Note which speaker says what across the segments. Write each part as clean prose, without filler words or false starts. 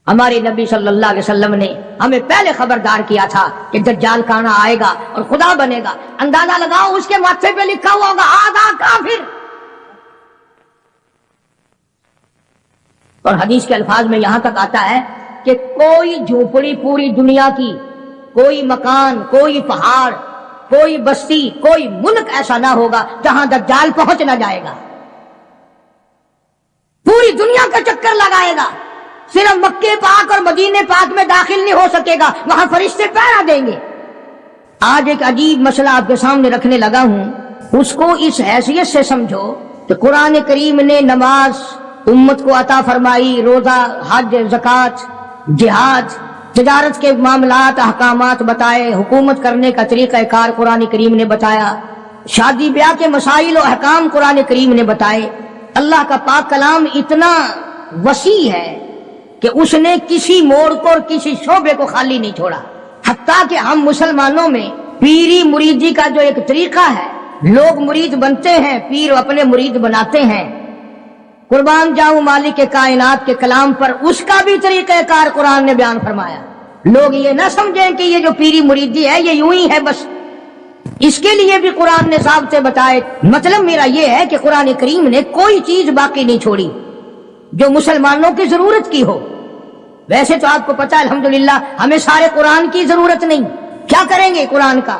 Speaker 1: ہمارے نبی صلی اللہ علیہ وسلم نے ہمیں پہلے خبردار کیا تھا کہ دجال کہاں آئے گا اور خدا بنے گا. اندازہ لگاؤ اس کے ماتھے پہ لکھا ہوا ہوگا آدھا کافر. اور حدیث کے الفاظ میں یہاں تک آتا ہے کہ کوئی جھوپڑی پوری دنیا کی، کوئی مکان، کوئی پہاڑ، کوئی بستی، کوئی ملک ایسا نہ ہوگا جہاں دجال پہنچ نہ جائے گا. پوری دنیا کا چکر لگائے گا، صرف مکے پاک اور مدینے پاک میں داخل نہیں ہو سکے گا، وہاں فرشتے پہرا دیں گے. آج ایک عجیب مسئلہ آپ کے سامنے رکھنے لگا ہوں، اس کو اس حیثیت سے سمجھو کہ قرآن کریم نے نماز امت کو عطا فرمائی، روزہ، حج، زکوٰۃ، جہاد، تجارت کے معاملات، احکامات بتائے، حکومت کرنے کا طریقہ کار قرآن کریم نے بتایا، شادی بیاہ کے مسائل و احکام قرآن کریم نے بتائے. اللہ کا پاک کلام اتنا وسیع ہے کہ اس نے کسی موڑ کو اور کسی شعبے کو خالی نہیں چھوڑا. حتیٰ کہ ہم مسلمانوں میں پیری مریدی کا جو ایک طریقہ ہے، لوگ مرید بنتے ہیں، پیر اپنے مرید بناتے ہیں. قربان جاؤں مالک کائنات کے کلام پر اس کا بھی طریقہ کار قرآن نے بیان فرمایا. لوگ یہ نہ سمجھیں کہ یہ جو پیری مریدی ہے یہ یوں ہی ہے بس، اس کے لیے بھی قرآن نے ضابطے بتائے. مطلب میرا یہ ہے کہ قرآن کریم نے کوئی چیز باقی نہیں چھوڑی جو مسلمانوں کی ضرورت کی ہو. ویسے تو آپ کو پتہ ہے الحمدللہ ہمیں سارے قرآن کی ضرورت نہیں. کیا کریں گے قرآن کا؟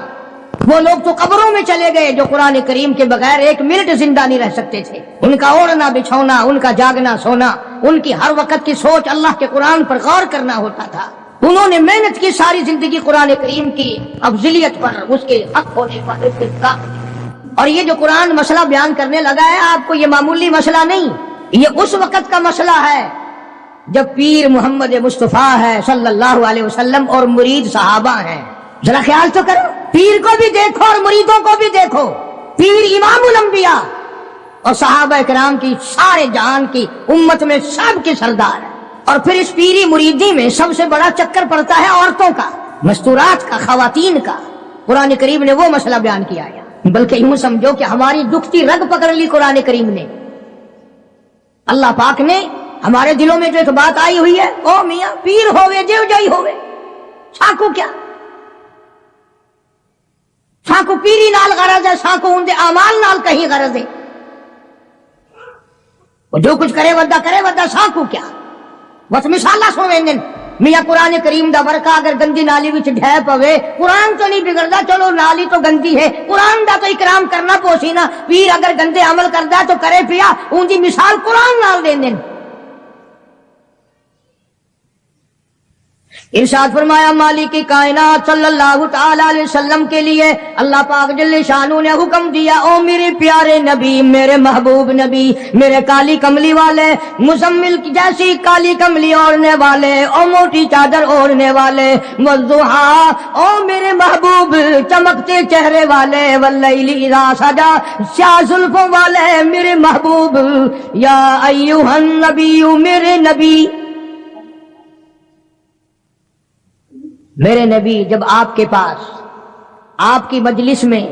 Speaker 1: وہ لوگ تو قبروں میں چلے گئے جو قرآن کریم کے بغیر ایک منٹ زندہ نہیں رہ سکتے تھے. ان کا اوڑھنا بچھونا، ان کا جاگنا سونا، ان کی ہر وقت کی سوچ اللہ کے قرآن پر غور کرنا ہوتا تھا. انہوں نے محنت کی ساری زندگی قرآن کریم کی افضلیت پر، اس کے حق ہونے پر، اس کے اور یہ جو قرآن مسئلہ بیان کرنے لگا ہے آپ کو، یہ معمولی مسئلہ نہیں، یہ اس وقت کا مسئلہ ہے جب پیر محمد مصطفیٰ ہے صلی اللہ علیہ وسلم اور مرید صحابہ ہیں. ذرا خیال تو کرو، پیر کو بھی دیکھو اور مریدوں کو بھی دیکھو. پیر امام الانبیاء اور صحابہ کرام کی سارے جہان کی امت میں سب کے سردار ہے. اور پھر اس پیری مریدی میں سب سے بڑا چکر پڑتا ہے عورتوں کا، مستورات کا، خواتین کا. قرآن کریم نے وہ مسئلہ بیان کیا ہے. بلکہ یوں سمجھو کہ ہماری دکھتی رگ پکڑ لی قرآن کریم نے. اللہ پاک نے ہمارے دلوں میں جو ایک بات آئی ہوئی ہے، او میاں پیر ہوئے جو جائی ہوئے، ساکو کیا؟ ساکو پیری نال غرض ہے، ساکو ان دے اعمال نال کہیں غرض ہے. وہ جو کچھ کرے ودا ساکو کیا؟ بس مثالہ سویں میاں قرآن کریم دا ورکا اگر گندی نالی وچ ڈھے پوے، قرآن تو نہیں بگڑدا، چلو نالی تو گندی ہے، قرآن دا تو اکرام کرنا پوسی نا. پیر اگر گندے عمل کردا تو کرے پیا، ان دی مثال قرآن نال دین. ارشاد فرمایا مالک کائنات صلی اللہ تعالی علیہ وسلم کے لیے اللہ پاک جل شانہ نے حکم دیا، او میرے پیارے نبی، میرے محبوب نبی، میرے کالی کملی والے، مزمل کی جیسی کالی کملی اوڑھنے والے، او موٹی چادر اوڑھنے والے، والضحیٰ، او میرے محبوب چمکتے چہرے والے، واللیل اذا سجا، سیاہ زلفوں والے میرے محبوب، یا ایھا النبی، میرے نبی. میرے نبی جب آپ کے پاس، آپ کی مجلس میں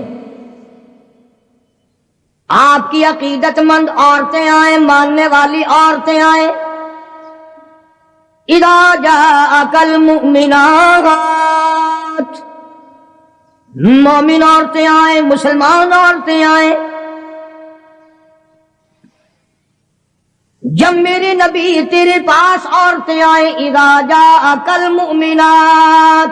Speaker 1: آپ کی عقیدت مند عورتیں آئیں، ماننے والی عورتیں آئیں، اذا جاءک المؤمنات، مومن عورتیں آئیں، مسلمان عورتیں آئیں. جب میرے نبی تیرے پاس عورتیں آئیں، اذا جاءک المؤمنات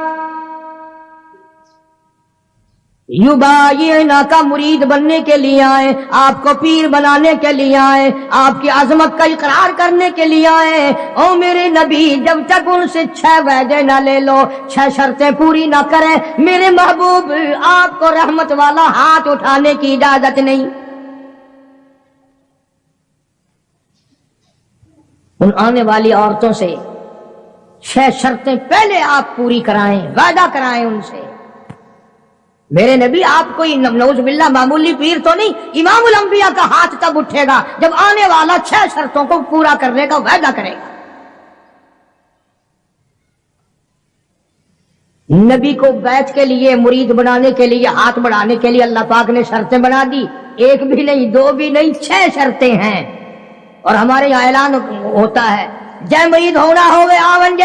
Speaker 1: یبایعنک، مرید بننے کے لیے آئے، آپ کو پیر بنانے کے لیے آئے، آپ کی عظمت کا اقرار کرنے کے لیے آئے. او میرے نبی جب تک ان سے 6 وعدے نہ لے لو، 6 شرطیں پوری نہ کریں، میرے محبوب آپ کو رحمت والا ہاتھ اٹھانے کی اجازت نہیں. ان آنے والی عورتوں سے 6 شرطیں پہلے آپ پوری کرائیں، وعدہ کرائیں ان سے. میرے نبی آپ کوئی نعوذ باللہ معمولی پیر تو نہیں، امام الانبیاء کا ہاتھ تب اٹھے گا جب آنے والا 6 شرطوں کو پورا کرنے کا وعدہ کرے گا. نبی کو بیعت کے لیے، مرید بنانے کے لیے، ہاتھ بڑھانے کے لیے اللہ پاک نے شرطیں بنا دی. 1 بھی نہیں، 2 بھی نہیں، 6 شرطیں ہیں. اور ہمارے یہاں اعلان ہوتا ہے، جے مرید ہونا ہوئے آون جے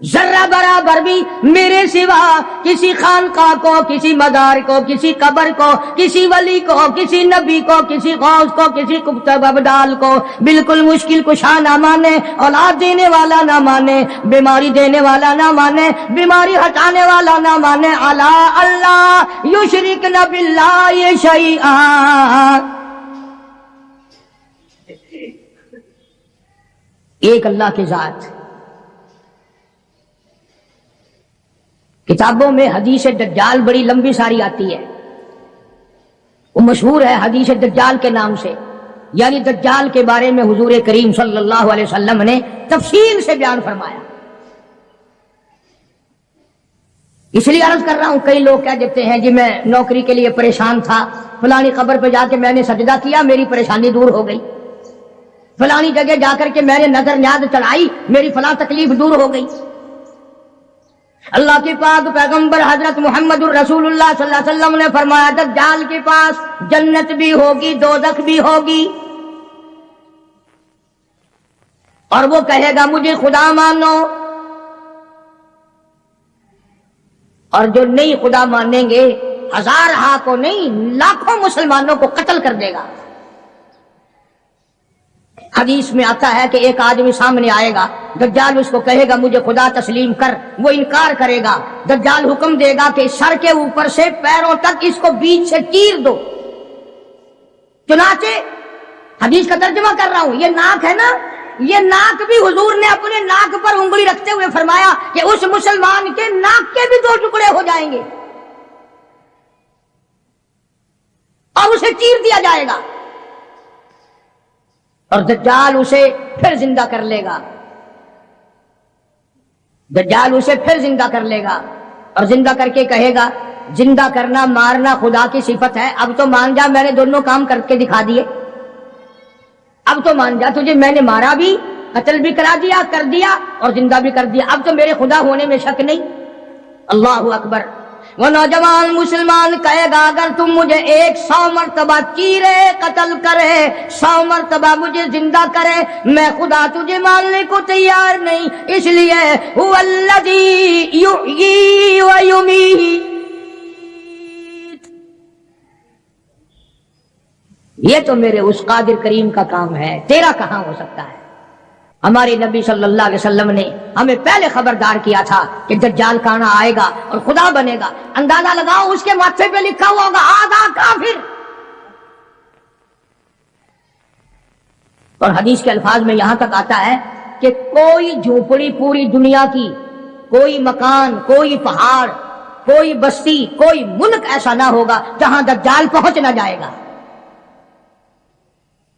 Speaker 1: ذرہ برابر بھی میرے سوا کسی خانقاہ کو، کسی مزار کو، کسی قبر کو، کسی ولی کو، کسی نبی کو، کسی غوث کو، کسی قطب ابدال کو بالکل مشکل کشا نہ مانے، اولاد دینے والا نہ مانے، بیماری دینے والا نہ مانے، بیماری ہٹانے والا نہ مانے، الا اللہ یشرکن باللہ شیئا، ایک اللہ کی ذات۔ کتابوں میں حدیث دجال بڑی لمبی ساری آتی ہے، وہ مشہور ہے حدیث دجال کے نام سے، یعنی دجال کے بارے میں حضور کریم صلی اللہ علیہ وسلم نے تفصیل سے بیان فرمایا۔ اس لیے عرض کر رہا ہوں، کئی لوگ کہہ دیتے ہیں جی میں نوکری کے لیے پریشان تھا، فلانی قبر پہ جا کے میں نے سجدہ کیا، میری پریشانی دور ہو گئی، فلانی جگہ جا کر کے میں نے نظر نیاز چڑھائی، میری فلاں تکلیف دور ہو گئی۔ اللہ کے پاک پیغمبر حضرت محمد الرسول اللہ صلی اللہ علیہ وسلم نے فرمایا دجال کے پاس جنت بھی ہوگی، دوزخ بھی ہوگی، اور وہ کہے گا مجھے خدا مانو، اور جو نہیں خدا مانیں گے ہزارہا کو نہیں لاکھوں مسلمانوں کو قتل کر دے گا۔ حدیث میں آتا ہے کہ ایک آدمی سامنے آئے گا، دجال اس کو کہے گا مجھے خدا تسلیم کر، وہ انکار کرے گا، دجال حکم دے گا کہ سر کے اوپر سے پیروں تک اس کو بیچ سے چیر دو۔ چنانچہ حدیث کا ترجمہ کر رہا ہوں، یہ ناک ہے نا، یہ ناک بھی حضور نے اپنے ناک پر انگلی رکھتے ہوئے فرمایا کہ اس مسلمان کے ناک کے بھی 2 ٹکڑے ہو جائیں گے اور اسے چیر دیا جائے گا، اور دجال اسے پھر زندہ کر لے گا، دجال اسے پھر زندہ کر لے گا، اور زندہ کر کے کہے گا زندہ کرنا مارنا خدا کی صفت ہے، اب تو مان جا میں نے دونوں کام کر کے دکھا دیے، اب تو مان جا تجھے میں نے مارا بھی، قتل بھی کرا دیا، کر دیا اور زندہ بھی کر دیا، اب تو میرے خدا ہونے میں شک نہیں۔ اللہ اکبر۔ وہ نوجوان مسلمان کہے گا اگر تم مجھے 100 مرتبہ چیرے قتل کرے، 100 مرتبہ مجھے زندہ کرے، میں خدا تجھے ماننے کو تیار نہیں، اس لیے هو الذی یحیی و یمیت، یہ تو میرے اس قادر کریم کا کام ہے، تیرا کہاں ہو سکتا ہے۔ ہمارے نبی صلی اللہ علیہ وسلم نے ہمیں پہلے خبردار کیا تھا کہ دجال کانا آئے گا اور خدا بنے گا، اندازہ لگاؤ اس کے ماتھے پہ لکھا ہوا ہوگا آدھا کافر، اور حدیث کے الفاظ میں یہاں تک آتا ہے کہ کوئی جھونپڑی پوری دنیا کی، کوئی مکان، کوئی پہاڑ، کوئی بستی، کوئی ملک ایسا نہ ہوگا جہاں دجال پہنچ نہ جائے گا،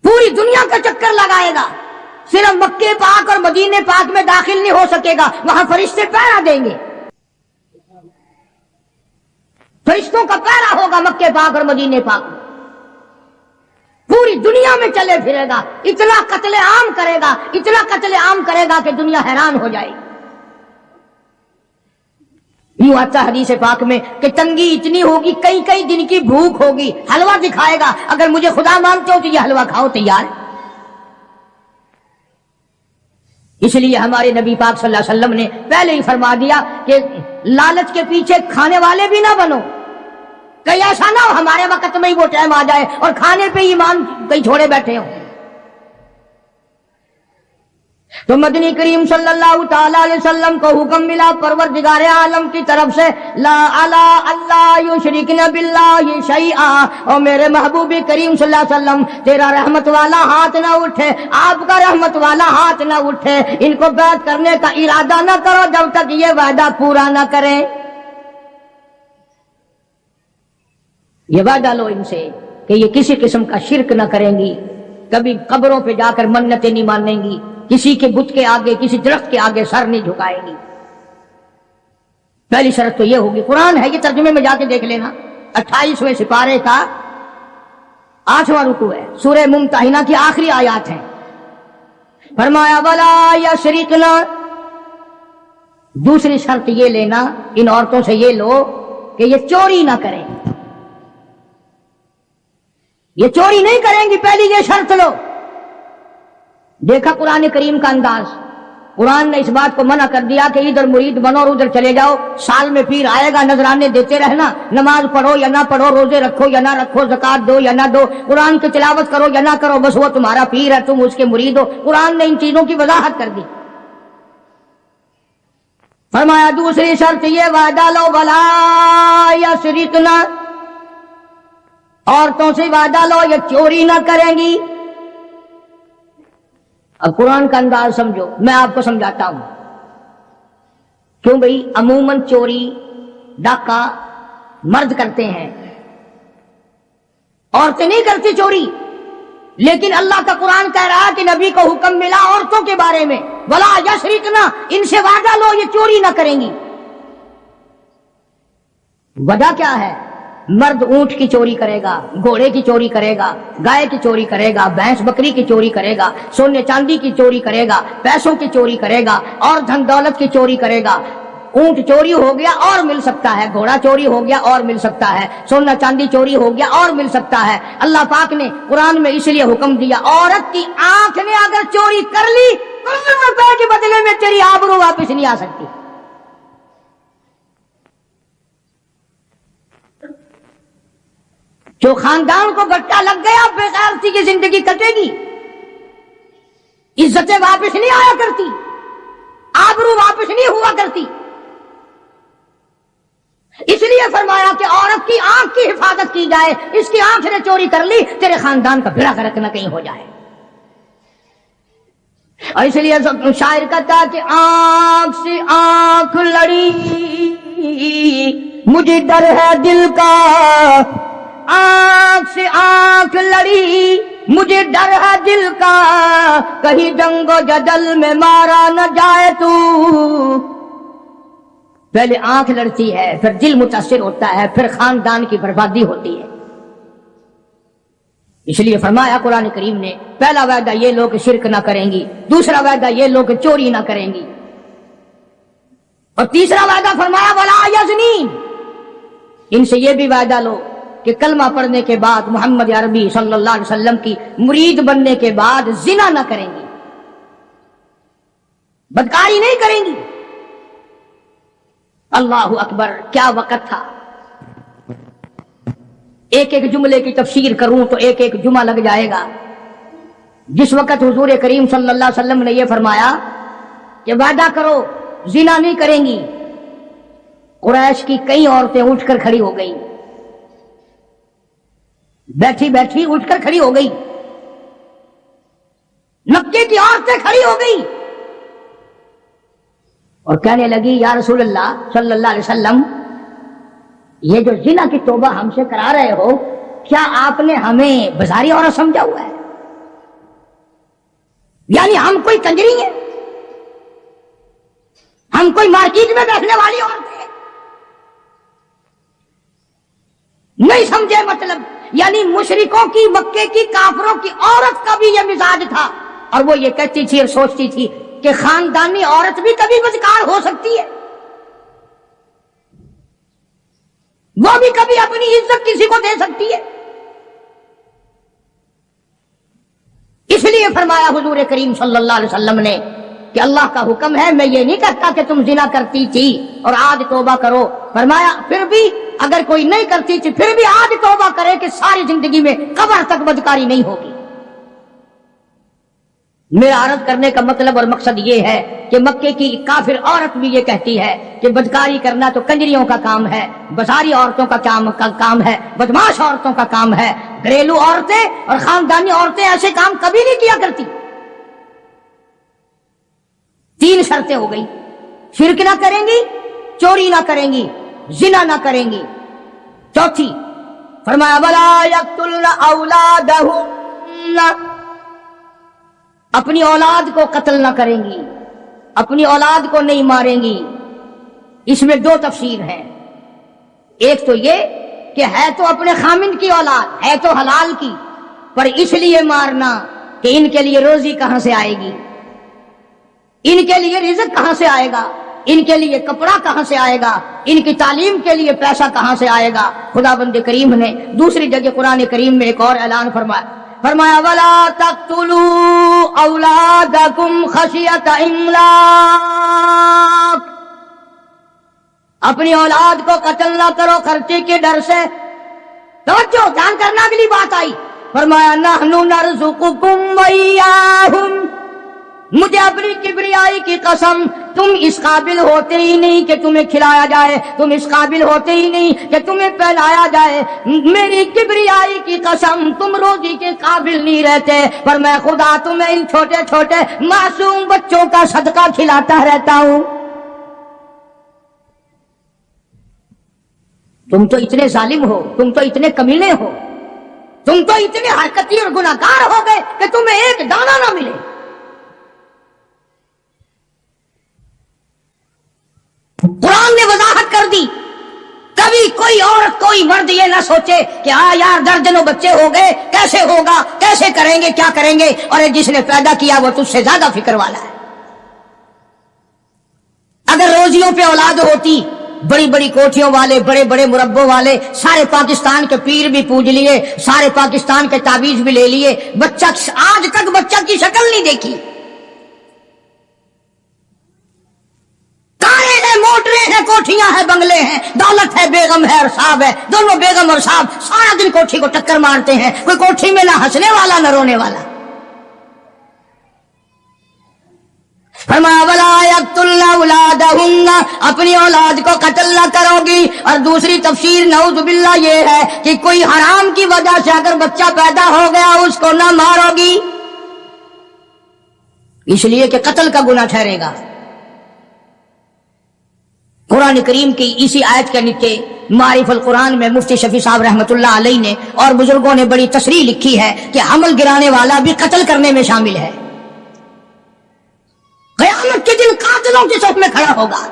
Speaker 1: پوری دنیا کا چکر لگائے گا، صرف مکے پاک اور مدینے پاک میں داخل نہیں ہو سکے گا، وہاں فرشتے پہرا دیں گے، فرشتوں کا پہرا ہوگا مکے پاک اور مدینے پاک میں، پوری دنیا میں چلے پھرے گا، اتنا قتل عام کرے گا، اتنا قتل عام کرے گا کہ دنیا حیران ہو جائے گی۔ یوں آتا حدیث پاک میں کہ تنگی اتنی ہوگی، کئی کئی دن کی بھوک ہوگی، حلوہ دکھائے گا، اگر مجھے خدا مانتے ہو تو یہ حلوہ کھاؤ، تیار ہے۔ اس لیے ہمارے نبی پاک صلی اللہ علیہ وسلم نے پہلے ہی فرما دیا کہ لالچ کے پیچھے کھانے والے بھی نہ بنو، کہیں ایسا نہ ہو ہمارے وقت میں ہی وہ ٹائم آ جائے اور کھانے پہ ایمان کہیں چھوڑے بیٹھے ہوں۔ تو مدنی کریم صلی اللہ تعالی علیہ وسلم کو حکم ملا پروردگار عالم کی طرف سے، لا الا اللہ یشرکن باللہ شیئا، اور میرے محبوب کریم صلی اللہ علیہ وسلم تیرا رحمت والا ہاتھ نہ اٹھے، آپ کا رحمت والا ہاتھ نہ اٹھے، ان کو بیعت کرنے کا ارادہ نہ کرو جب تک یہ وعدہ پورا نہ کریں، یہ وعدہ لو ان سے کہ یہ کسی قسم کا شرک نہ کریں گی، کبھی قبروں پہ جا کر منتیں نہیں مانیں گی، کسی کے بت کے آگے، کسی درخت کے آگے سر نہیں جھکائیں گی۔ پہلی شرط تو یہ ہوگی، قرآن ہے یہ، ترجمے میں جا کے دیکھ لینا، 28ویں سپارے کا 8واں رکوع ہے، سورہ ممتحنہ کی آخری آیات ہیں۔ فرمایا ولا یشرکنا، دوسری شرط یہ لینا ان عورتوں سے یہ لو کہ یہ چوری نہ کریں، یہ چوری نہیں کریں گی، پہلی یہ شرط لو۔ دیکھا قرآن کریم کا انداز، قرآن نے اس بات کو منع کر دیا کہ ادھر مرید بنو اور ادھر چلے جاؤ، سال میں پیر آئے گا نذرانے دیتے رہنا، نماز پڑھو یا نہ پڑھو، روزے رکھو یا نہ رکھو، زکات دو یا نہ دو، قرآن کی تلاوت کرو یا نہ کرو، بس وہ تمہارا پیر ہے، تم اس کے مرید ہو۔ قرآن نے ان چیزوں کی وضاحت کر دی۔ فرمایا دوسری شرط یہ وعدہ لو ولا یسرقنا، عورتوں سے وعدہ لو یہ چوری نہ کریں گی۔ اب قرآن کا انداز سمجھو، میں آپ کو سمجھاتا ہوں۔ کیوں بھئی؟ عموماً چوری ڈاکہ مرد کرتے ہیں، عورتیں نہیں کرتی چوری، لیکن اللہ کا قرآن کہہ رہا ہے کہ نبی کو حکم ملا عورتوں کے بارے میں، ولا یسرقنا، ان سے وعدہ لو یہ چوری نہ کریں گی۔ وجہ کیا ہے؟ مرد اونٹ کی چوری کرے گا، گھوڑے کی چوری کرے گا، گائے کی چوری کرے گا، بھینس بکری کی چوری کرے گا، سونے چاندی کی چوری کرے گا، پیسوں کی چوری کرے گا، اور دھن دولت کی چوری کرے گا۔ اونٹ چوری ہو گیا اور مل سکتا ہے، گھوڑا چوری ہو گیا اور مل سکتا ہے، سونا چاندی چوری ہو گیا اور مل سکتا ہے۔ اللہ پاک نے قرآن میں اس لیے حکم دیا، عورت کی آنکھ نے اگر چوری کر لی تو روپے کے بدلے میں تیری آبرو واپس نہیں آ سکتی۔ جو خاندان کو گٹا لگ گیا بے غیرتی کی زندگی کٹے گی، عزتیں واپس نہیں آیا کرتی، آبرو واپس نہیں ہوا کرتی۔ اس لیے فرمایا کہ عورت کی آنکھ کی حفاظت کی جائے، اس کی آنکھ نے چوری کر لی تیرے خاندان کا بھیڑا غرق نہ کہیں ہو جائے۔ اور اس لیے شاعر کہتا کہ آنکھ سے آنکھ لڑی مجھے ڈر ہے دل کا، آنکھ سے آنکھ لڑی مجھے ڈر ہے دل کا، کہیں جنگ و جدل میں مارا نہ جائے تو۔ پہلے آنکھ لڑتی ہے، پھر دل متاثر ہوتا ہے، پھر خاندان کی بربادی ہوتی ہے۔ اس لیے فرمایا قرآن کریم نے، پہلا وعدہ یہ لوگ شرک نہ کریں گی، دوسرا وعدہ یہ لوگ چوری نہ کریں گی، اور تیسرا وعدہ فرمایا ولا یزنین، ان سے یہ بھی وعدہ لو کہ کلمہ پڑھنے کے بعد محمد عربی صلی اللہ علیہ وسلم کی مرید بننے کے بعد زنا نہ کریں گی، بدکاری نہیں کریں گی۔ اللہ اکبر، کیا وقت تھا! ایک ایک جملے کی تفسیر کروں تو ایک ایک جمعہ لگ جائے گا۔ جس وقت حضور کریم صلی اللہ علیہ وسلم نے یہ فرمایا کہ وعدہ کرو زنا نہیں کریں گی، قریش کی کئی عورتیں اٹھ کر کھڑی ہو گئی، بیٹھی بیٹھی اٹھ کر کھڑی ہو گئی، مکے کی عورتیں کھڑی ہو گئی اور کہنے لگی یا رسول اللہ صلی اللہ علیہ وسلم، یہ جو زنا کی توبہ ہم سے کرا رہے ہو، کیا آپ نے ہمیں بازاری عورت سمجھا ہوا ہے؟ یعنی ہم کوئی کنجری ہیں؟ ہم کوئی مارکیٹ میں بیٹھنے والی عورت ہیں؟ نہیں سمجھے مطلب، یعنی مشرکوں کی، مکے کی کافروں کی عورت کا بھی یہ مزاج تھا، اور وہ یہ کہتی تھی اور سوچتی تھی کہ خاندانی عورت بھی کبھی بدکار ہو سکتی ہے، وہ بھی کبھی اپنی عزت کسی کو دے سکتی ہے۔ اس لیے فرمایا حضور کریم صلی اللہ علیہ وسلم نے کہ اللہ کا حکم ہے، میں یہ نہیں کہتا کہ تم زنا کرتی تھی اور آج توبہ کرو، فرمایا پھر بھی اگر کوئی نہیں کرتی تھی پھر بھی آج توبہ کرے کہ ساری زندگی میں قبر تک بدکاری نہیں ہوگی۔ میرا عرض کرنے کا مطلب اور مقصد یہ ہے کہ مکے کی کافر عورت بھی یہ کہتی ہے کہ بدکاری کرنا تو کنجریوں کا کام ہے، بازاری عورتوں کا کام ہے، بدماش عورتوں کا کام ہے، گھریلو عورتیں اور خاندانی عورتیں ایسے کام کبھی نہیں کیا کرتی۔ تین شرطیں ہو گئی، شرک نہ کریں گی، چوری نہ کریں گی، زنا نہ کریں گی۔ چوتھی فرمایا ولا یقتلن اولادہن، اپنی اولاد کو قتل نہ کریں گی، اپنی اولاد کو نہیں ماریں گی۔ اس میں دو تفسیر ہیں، ایک تو یہ کہ ہے تو اپنے خامند کی اولاد، ہے تو حلال کی، پر اس لیے مارنا کہ ان کے لیے روزی کہاں سے آئے گی، ان کے لیے رزق کہاں سے آئے گا، ان کے لیے کپڑا کہاں سے آئے گا، ان کی تعلیم کے لیے پیسہ کہاں سے آئے گا۔ خدا بند کریم نے دوسری جگہ قرآن کریم میں ایک اور اعلان فرمایا فرمایا ولا تقتلوا اولادکم خشیۃ املاق، اپنی اولاد کو قتل نہ کرو خرچے کے ڈر سے۔ توجہ، دھیان کرنا، اگلی بات آئی، فرمایا نحن نرزقکم وإیاہم، مجھے اپنی کبریائی کی قسم، تم اس قابل ہوتے ہی نہیں کہ تمہیں کھلایا جائے، تم اس قابل ہوتے ہی نہیں کہ تمہیں پہلایا جائے، میری کبریائی کی قسم تم روزی کے قابل نہیں رہتے، پر میں خدا تمہیں ان چھوٹے چھوٹے معصوم بچوں کا صدقہ کھلاتا رہتا ہوں۔ تم تو اتنے ظالم ہو، تم تو اتنے کمینے ہو، تم تو اتنے حرکتی اور گناہگار ہو گئے کہ تمہیں ایک دانہ نہ ملے۔ قرآن نے وضاحت کر دی، کبھی کوئی عورت کوئی مرد یہ نہ سوچے کہ یار درجنوں بچے ہو گئے، کیسے ہوگا، کیسے کریں گے، کیا کریں گے، اور جس نے پیدا کیا وہ تجھ سے زیادہ فکر والا ہے۔ اگر روزیوں پہ اولاد ہوتی، بڑی بڑی کوٹھیوں والے، بڑے بڑے مربوں والے، سارے پاکستان کے پیر بھی پوج لیے، سارے پاکستان کے تعویذ بھی لے لیے، بچہ آج تک بچہ کی شکل نہیں دیکھی، کاریں ہیں، موٹریں ہیں، کوٹھیاں ہیں، بنگلے ہیں، دولت ہے، بیگم ہے اور صاحب ہے، دونوں بیگم اور صاحب سارا دن کوٹھی کو ٹکر مارتے ہیں، کوئی کوٹھی میں نہ ہنسنے والا نہ رونے والا۔ فرمایا ولا یقتلن اولادہن، اپنی اولاد کو قتل نہ کرو گی۔ اور دوسری تفسیر نعوذ باللہ یہ ہے کہ کوئی حرام کی وجہ سے اگر بچہ پیدا ہو گیا اس کو نہ مارو گی، اس لیے کہ قتل کا گناہ ٹھہرے گا۔ قرآن کریم کی اسی آیت کے نیچے معارف القرآن میں مفتی شفیع صاحب رحمۃ اللہ علیہ نے اور بزرگوں نے بڑی تصریح لکھی ہے کہ حمل گرانے والا بھی قتل کرنے میں شامل ہے۔ قیامت کے دن قاتلوں کی صف میں کھڑا ہوگا۔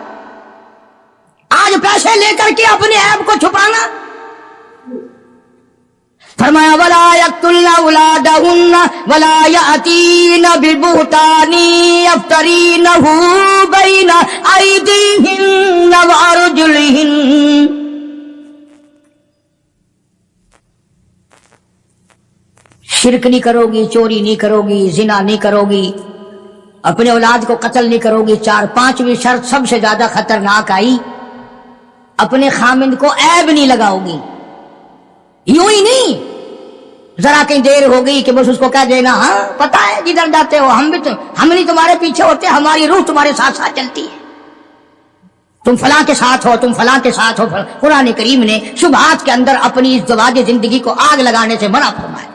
Speaker 1: آج پیسے لے کر کے اپنے عیب کو چھپانا، فرمایا ولا یقتلن اولادہن ولا یأتین ببہتان یفترینہ بین ایدیہن وارجلہن، شرک نہیں کرو گی، چوری نہیں کرو گی، زنا نہیں کرو گی، اپنے اولاد کو قتل نہیں کرو گی۔ پانچویں شرط سب سے زیادہ خطرناک آئی، اپنے خامند کو عیب نہیں لگاؤ گی، یوں ہی نہیں ذرا کہیں دیر ہو گئی کہ بس اس کو کہہ دینا ہاں پتہ ہے جدھر جاتے ہو ہم نہیں تمہارے پیچھے ہوتے، ہماری روح تمہارے ساتھ ساتھ چلتی ہے، تم فلاں کے ساتھ ہو، تم فلاں کے ساتھ ہو۔ قرآن کریم نے شبہات کے اندر اپنی ازدواج زندگی کو آگ لگانے سے منع فرمایا۔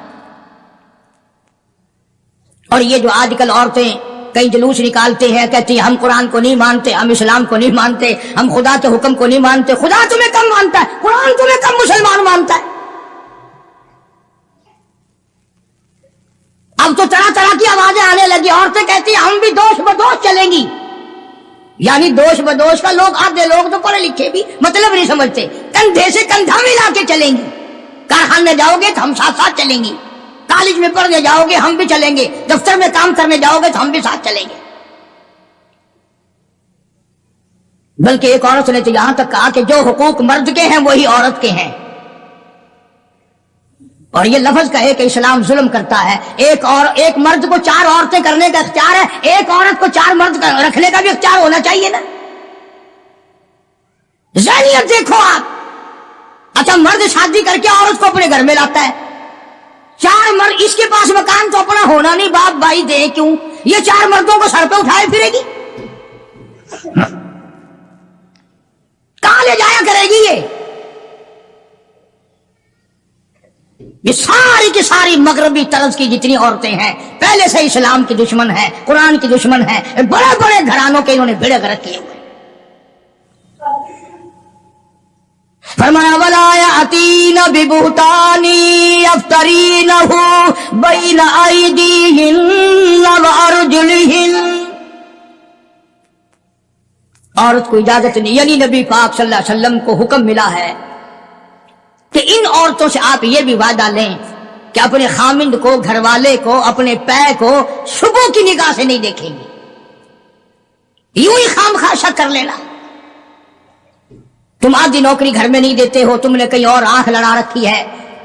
Speaker 1: اور یہ جو آج کل عورتیں کئی جلوس نکالتے ہیں، کہتی ہیں ہم قرآن کو نہیں مانتے، ہم اسلام کو نہیں مانتے، ہم خدا کے حکم کو نہیں مانتے۔ خدا تمہیں کم مانتا ہے، قرآن تمہیں کم مسلمان مانتا ہے۔ اب تو طرح طرح کی آوازیں آنے لگی، عورتیں کہتی ہیں ہم بھی دوش بدوش چلیں گی، یعنی دوش بدوش کا لوگ آدھے لوگ تو پڑھے لکھے بھی مطلب نہیں سمجھتے، کندھے سے کندھا ملا کے چلیں گی، کارخانے جاؤ گے تو ہم ساتھ ساتھ چلیں گی، کالج میں پڑھنے جاؤ گے ہم بھی چلیں گے، دفتر میں کام کرنے جاؤ گے تو ہم بھی ساتھ چلیں گے۔ بلکہ ایک عورت نے تو یہاں تک کہا کہ جو حقوق مرد کے ہیں وہی عورت کے ہیں، اور یہ لفظ کہے کہ اسلام ظلم کرتا ہے، ایک مرد کو 4 عورتیں کرنے کا اختیار ہے، ایک عورت کو 4 مرد رکھنے کا بھی اختیار ہونا چاہیے نا۔ ذہنیت دیکھو آپ، اچھا مرد شادی کر کے عورت کو اپنے گھر میں لاتا ہے، 4 مرد، اس کے پاس مکان تو اپنا ہونا نہیں، باپ بھائی دے کیوں، یہ 4 مردوں کو سر پہ اٹھائے پھرے گی، کہاں لے جایا کرے گی؟ یہ ساری کی ساری مغربی طرز کی جتنی عورتیں ہیں پہلے سے اسلام کی دشمن ہیں، قرآن کی دشمن ہیں، بڑے بڑے گھرانوں کے انہوں نے بیڑے غرق کیے ہوئے۔ فرمایا ولا یأتین ببہتان یفترینہ بین ایدیہن وارجلہن، عورت کو اجازت نہیں، یعنی نبی پاک صلی اللہ علیہ وسلم کو حکم ملا ہے کہ ان عورتوں سے آپ یہ بھی وعدہ لیں کہ اپنے خامند کو، گھر والے کو، اپنے پے کو شبوں کی نگاہ سے نہیں دیکھیں گے، یوں ہی خام خواہ شک کر لینا۔ تم آدھی نوکری گھر میں نہیں دیتے ہو، تم نے کہیں اور آنکھ لڑا رکھی ہے،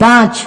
Speaker 1: 5।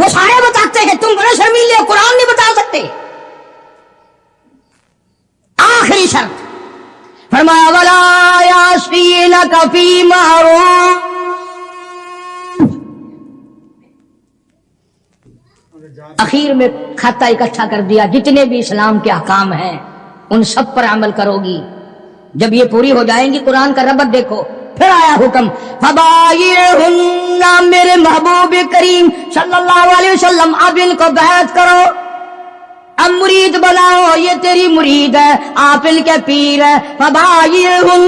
Speaker 1: وہ سارے بتاتے ہیں، تم بڑے شرمیلے ہو، قرآن نہیں بتا سکتے۔ آخری شرط فرمایا ولا یعصینک فی معروف، اخیر میں کھاتا اکٹھا کر دیا، جتنے بھی اسلام کے احکام ہیں ان سب پر عمل کرو گی، جب یہ پوری ہو جائیں گی قرآن کا ربط دیکھو، پھر آیا حکم فبایعہن، میرے محبوب کریم صلی اللہ علیہ وسلم اب ان کو بیعت کرو، اب مرید بناؤ، یہ تیری مرید ہے، آپ ان کے پیر ہے، فبایعہن،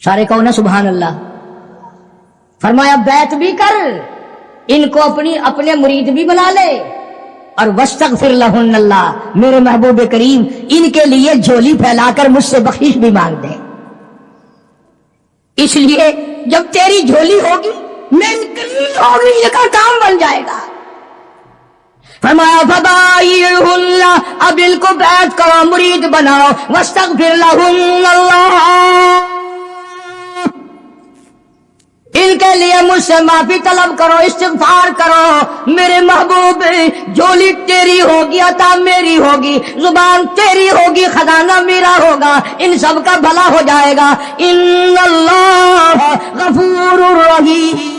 Speaker 1: سارے کہو نا سبحان اللہ۔ فرمایا بیعت بھی کر، ان کو اپنے مرید بھی بنا لے، اور واستغفر لہن اللہ، میرے محبوب کریم ان کے لیے جھولی پھیلا کر مجھ سے بخشش بھی مانگ دے، اس لیے جب تیری جھولی ہوگی میں ہوگی، یہ کا کام بن جائے گا۔ فرمایا فبایعہن، اب ان کو بیعت کرو، مرید بناؤ، واستغفر لہن اللہ، ان کے لیے مجھ سے معافی طلب کرو، استغفار کرو، میرے محبوب جھولی تیری ہوگی، عطا میری ہوگی، زبان تیری ہوگی، خزانہ میرا ہوگا، ان سب کا بھلا ہو جائے گا۔ ان اللہ غفور رحیم،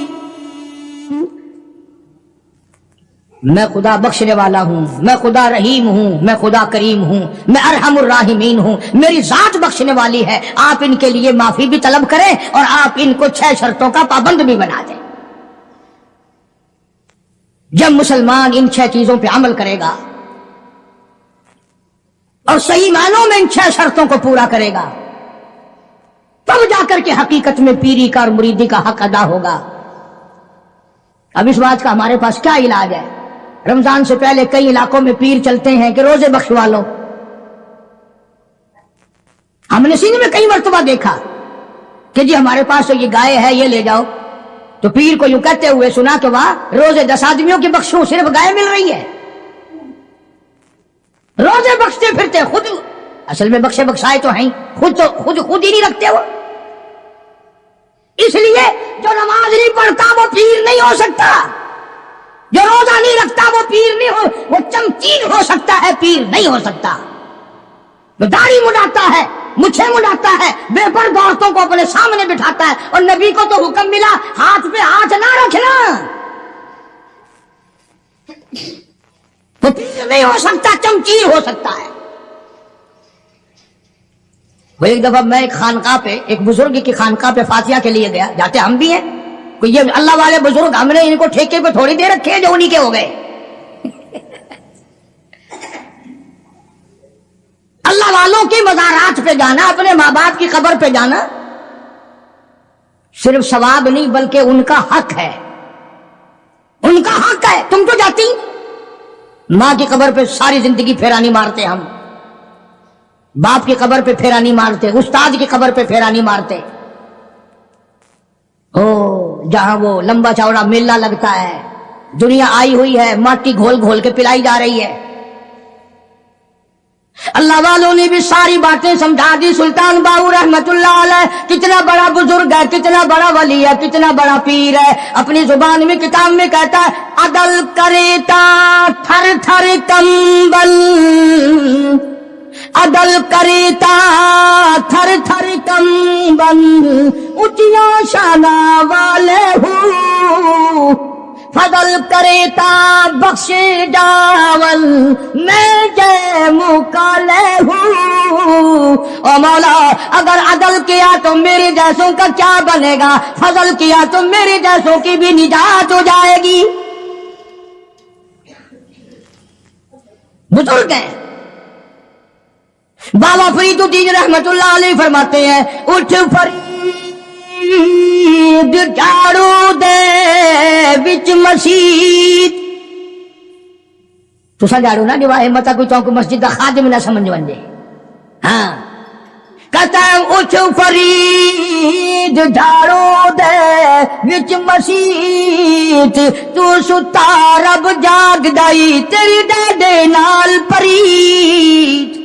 Speaker 1: میں خدا بخشنے والا ہوں، میں خدا رحیم ہوں، میں خدا کریم ہوں، میں ارحم الراحمین ہوں، میری ذات بخشنے والی ہے۔ آپ ان کے لیے معافی بھی طلب کریں اور آپ ان کو 6 شرطوں کا پابند بھی بنا دیں۔ جب مسلمان ان 6 چیزوں پہ عمل کرے گا اور صحیح معنوں میں ان 6 شرطوں کو پورا کرے گا، تب جا کر کے حقیقت میں پیری کا اور مریدی کا حق ادا ہوگا۔ اب اس بات کا ہمارے پاس کیا علاج ہے؟ رمضان سے پہلے کئی علاقوں میں پیر چلتے ہیں کہ روزے بخشوا لو۔ ہم نے سندھ میں کئی مرتبہ دیکھا کہ جی ہمارے پاس تو یہ گائے ہے، یہ لے جاؤ، تو پیر کو یوں کہتے ہوئے سنا کہ واہ، روزے 10 آدمیوں کی بخشوں، صرف گائے مل رہی ہے۔ روزے بخشتے پھرتے، خود اصل میں بخشے بخشائے تو ہیں، خود ہی نہیں رکھتے وہ۔ اس لیے جو نماز نہیں پڑھتا وہ پیر نہیں ہو سکتا، جو روزہ نہیں رکھتا وہ پیر نہیں ہو، وہ چمچین ہو سکتا ہے، پیر نہیں ہو سکتا۔ جو داڑھی مڈاتا ہے، مچھے مڈاتا ہے، بے پردہ عورتوں کو اپنے سامنے بٹھاتا ہے، اور نبی کو تو حکم ملا ہاتھ پہ ہاتھ نہ رکھنا، وہ پیر نہیں ہو سکتا، چمچین ہو سکتا ہے۔ وہ ایک دفعہ میں ایک خانقاہ پہ، ایک بزرگ کی خانقاہ پہ فاتحہ کے لیے گیا، جاتے ہم بھی ہیں، کوئی یہ اللہ والے بزرگ ہم نے ان کو ٹھیکے پہ تھوڑی دے رکھے جو انہی کے ہو گئے۔ اللہ والوں کی مزارات پہ جانا، اپنے ماں باپ کی قبر پہ جانا صرف ثواب نہیں بلکہ ان کا حق ہے، ان کا حق ہے۔ تم تو جاتی ماں کی قبر پہ ساری زندگی پھیرا نہیں مارتے، ہم باپ کی قبر پہ پھیرا نہیں مارتے، استاد کی قبر پہ پھیرا نہیں مارتے، جہاں وہ لمبا چوڑا میلہ لگتا ہے، دنیا آئی ہوئی ہے، ماٹی گھول گھول کے پلائی جا رہی ہے۔ اللہ والوں نے بھی ساری باتیں سمجھا دی۔ سلطان باہو رحمت اللہ علیہ کتنا بڑا بزرگ ہے، کتنا بڑا ولی ہے، کتنا بڑا پیر ہے، اپنی زبان میں کتاب میں کہتا ہے عدل کریتا تھر تھر کمبل، عدل کریتا تھر تھر کمبل، اونچیاں شانہ والے ہوں، فضل کریتا بخش ڈاول، میں جے مکالے ہوں۔ او مولا اگر عدل کیا تو میرے جیسوں کا کیا بنے گا، فضل کیا تو میرے جیسوں کی بھی نجات ہو جائے گی۔ بزرگ ہیں بابا فرید الدین رحمت اللہ علیہ فرماتے ہیں اٹھ فرید جھاڑو دے وچ مسجد، تو جھاڑو نہ دیوا ہمت کوئی تو مسجد دا خادم نہ سمجھ ونجے۔ ہاں کہتا ہے اٹھ فرید جھاڑو دے وچ مسجد، تو ستا رب جاگ دائی تیری ڈاڈے نال پرید،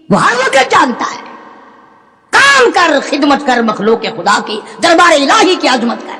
Speaker 1: وہ ہر وقت جاگتا ہے۔ کام کر، خدمت کر، مخلوق خدا کی، دربار الہی کی عظمت کر۔